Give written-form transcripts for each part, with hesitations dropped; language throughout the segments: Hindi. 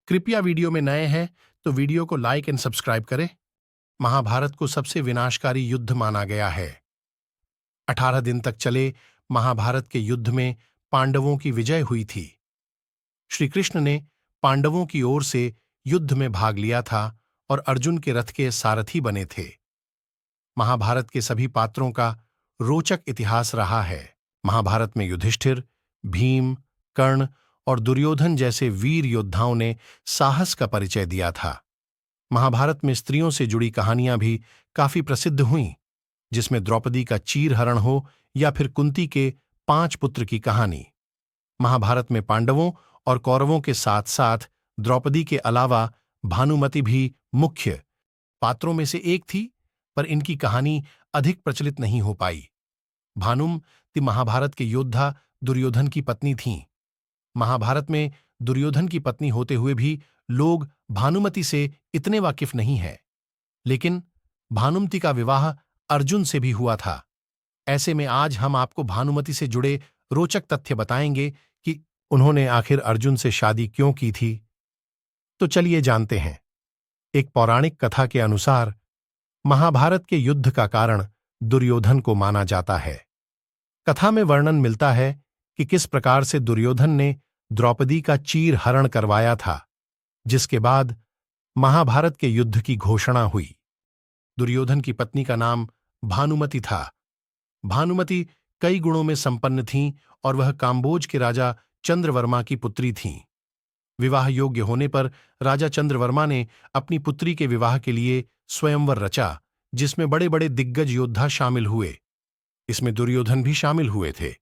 कृपया वीडियो में नए हैं तो वीडियो को लाइक एंड सब्सक्राइब करें। महाभारत को सबसे विनाशकारी युद्ध माना गया है। 18 दिन तक चले महाभारत के युद्ध में पांडवों की विजय हुई थी। श्री कृष्ण ने पांडवों की ओर से युद्ध में भाग लिया था और अर्जुन के रथ के सारथी बने थे। महाभारत के सभी पात्रों का रोचक इतिहास रहा है। महाभारत में युधिष्ठिर, भीम, कर्ण और दुर्योधन जैसे वीर योद्धाओं ने साहस का परिचय दिया था। महाभारत में स्त्रियों से जुड़ी कहानियां भी काफी प्रसिद्ध हुईं, जिसमें द्रौपदी का चीरहरण हो या फिर कुंती के 5 पुत्र की कहानी। महाभारत में पांडवों और कौरवों के साथ साथ द्रौपदी के अलावा भानुमति भी मुख्य पात्रों में से एक थी, पर इनकी कहानी अधिक प्रचलित नहीं हो पाई। भानुमति महाभारत के योद्धा दुर्योधन की पत्नी थीं। महाभारत में दुर्योधन की पत्नी होते हुए भी लोग भानुमति से इतने वाकिफ नहीं हैं, लेकिन भानुमति का विवाह अर्जुन से भी हुआ था। ऐसे में आज हम आपको भानुमति से जुड़े रोचक तथ्य बताएंगे कि उन्होंने आखिर अर्जुन से शादी क्यों की थी। तो चलिए जानते हैं। एक पौराणिक कथा के अनुसार महाभारत के युद्ध का कारण दुर्योधन को माना जाता है। कथा में वर्णन मिलता है कि किस प्रकार से दुर्योधन ने द्रौपदी का चीरहरण करवाया था, जिसके बाद महाभारत के युद्ध की घोषणा हुई। दुर्योधन की पत्नी का नाम भानुमति था। भानुमति कई गुणों में संपन्न थीं और वह काम्बोज के राजा चंद्रवर्मा की पुत्री थीं। विवाह योग्य होने पर राजा चंद्रवर्मा ने अपनी पुत्री के विवाह के लिए स्वयंवर रचा, जिसमें बड़े बड़े दिग्गज योद्धा शामिल हुए। इसमें दुर्योधन भी शामिल हुए थे।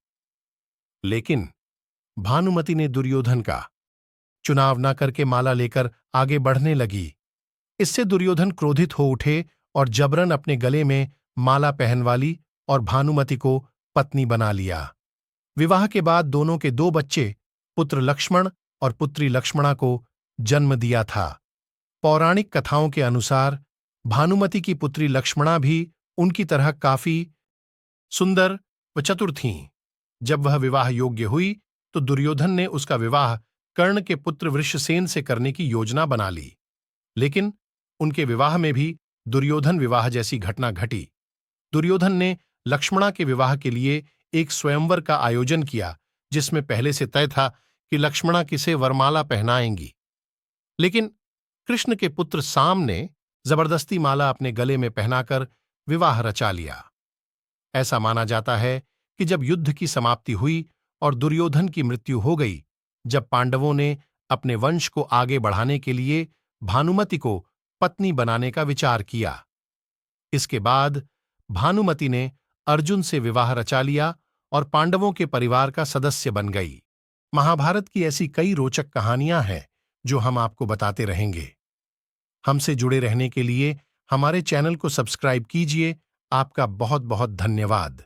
लेकिन भानुमति ने दुर्योधन का चुनाव न करके माला लेकर आगे बढ़ने लगी। इससे दुर्योधन क्रोधित हो उठे और जबरन अपने गले में माला पहनवा ली और भानुमति को पत्नी बना लिया। विवाह के बाद दोनों के 2 बच्चे, पुत्र लक्ष्मण और पुत्री लक्ष्मणा को जन्म दिया था। पौराणिक कथाओं के अनुसार भानुमति की पुत्री लक्ष्मणा भी उनकी तरह काफी सुंदर व चतुर थीं। जब वह विवाह योग्य हुई तो दुर्योधन ने उसका विवाह कर्ण के पुत्र वृषसेन से करने की योजना बना ली। लेकिन उनके विवाह में भी दुर्योधन विवाह जैसी घटना घटी। दुर्योधन ने लक्ष्मणा के विवाह के लिए एक स्वयंवर का आयोजन किया, जिसमें पहले से तय था कि लक्ष्मणा किसे वरमाला पहनाएंगी। लेकिन कृष्ण के पुत्र साम ने जबरदस्ती माला अपने गले में पहनाकर विवाह रचा लिया। ऐसा माना जाता है कि जब युद्ध की समाप्ति हुई और दुर्योधन की मृत्यु हो गई, जब पांडवों ने अपने वंश को आगे बढ़ाने के लिए भानुमति को पत्नी बनाने का विचार किया। इसके बाद भानुमति ने अर्जुन से विवाह रचा लिया और पांडवों के परिवार का सदस्य बन गई। महाभारत की ऐसी कई रोचक कहानियां हैं जो हम आपको बताते रहेंगे। हमसे जुड़े रहने के लिए हमारे चैनल को सब्सक्राइब कीजिए। आपका बहुत बहुत धन्यवाद।